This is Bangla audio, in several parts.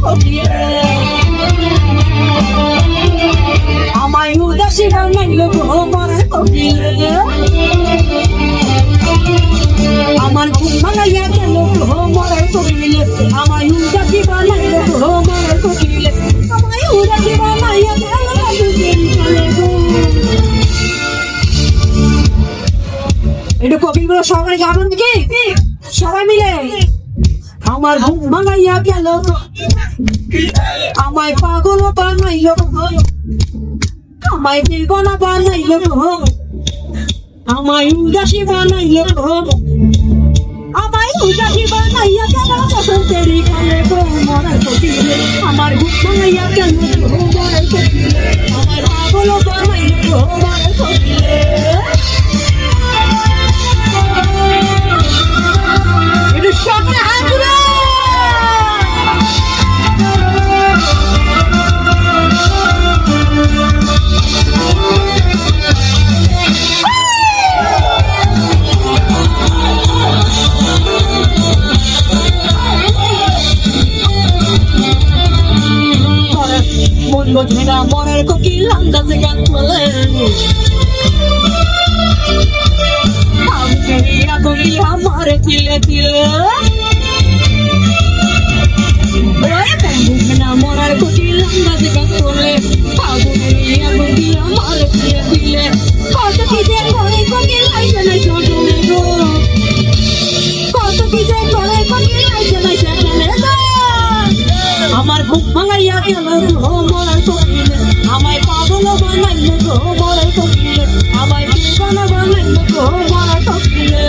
কোকিলে আমায় উদাসী বানাইলো গো মরার কোকিলে আমার ঘুম ভাঙাইয়া গেল গো মরার কোকিলে আমায় উদাসী বানাইলো গো মরার কোকিলে আমায় উদাসী বানাইয়া গেল এটা কোকিলগুলো সবাই গাবেন কি সবাই মিলে আমার ঘুম ভাঙাইয়া গেল আমায় পাগল বানাইল আমায় বেগনা বানাইল আমায় উদাসী বানাইল আমায় উদাসী বানাইয়া গেল বসন্তেরই কালে গো মরার কোকিলে আমার ঘুম ভাঙাইয়া গেল মরার কোকিলে আমায় পাগল বানাইল মরার কোকিলে এটা সামনে হাত মন বোঝে না মনের কোকিল আন্দাজে গান বলে আগুনি আমার তিলে তিলে বোঝে না মনের কোকিল আন্দাজে গান বলে আগুনি আমার তিলে তিলে কত কি যে করে কোকিল আইছে না জোরে গো কত কি যে করে কোকিল আইছে না জোরে গো আমার ঘুম ভাঙাইয়া গেল গো মরার কোকিলে আমায় পাগল বানাইল গো মরার কোকিলে আমায় বেগানা বানাইল গো মরার কোকিলে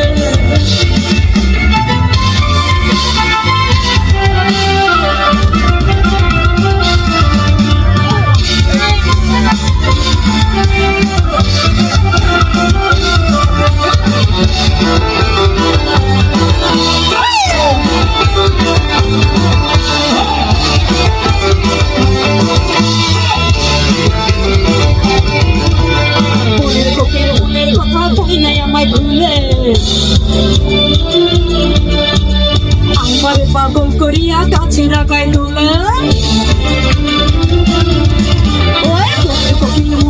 আমার পাগল করিয়া কাছে রাখাই তোলে কোকিল